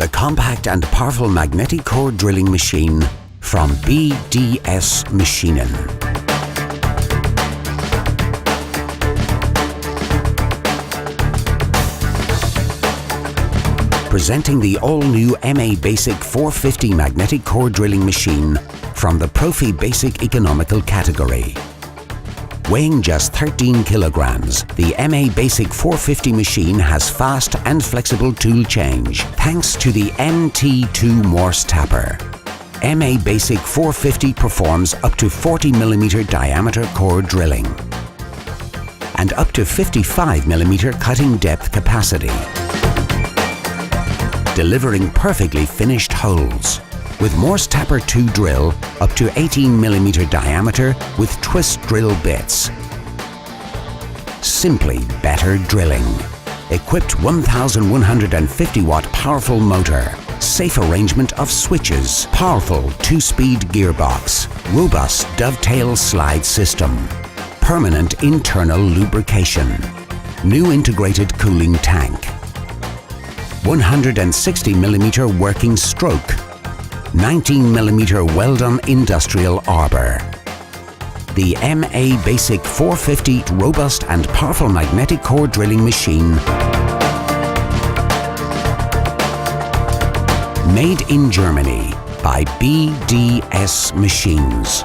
the compact and powerful magnetic core drilling machine from BDS Maschinen. Presenting the all-new MABasic 450 magnetic core drilling machine from the MABasic economical category. Weighing just 13 kilograms, the MABasic 450 machine has fast and flexible tool change thanks to the NT2 Morse tapper. MABasic 450 performs up to 40mm diameter core drilling and up to 55mm cutting depth capacity, delivering perfectly finished holes. With Morse Tapper 2 drill up to 18mm diameter with twist drill bits. Simply better drilling. Equipped 1150 watt powerful motor, safe arrangement of switches, powerful 2-speed gearbox, robust dovetail slide system, permanent internal lubrication, new integrated cooling tank, 160mm working stroke, 19mm well-done industrial arbor. The MABasic 450 robust and powerful magnetic core drilling machine, made in Germany by BDS Machines.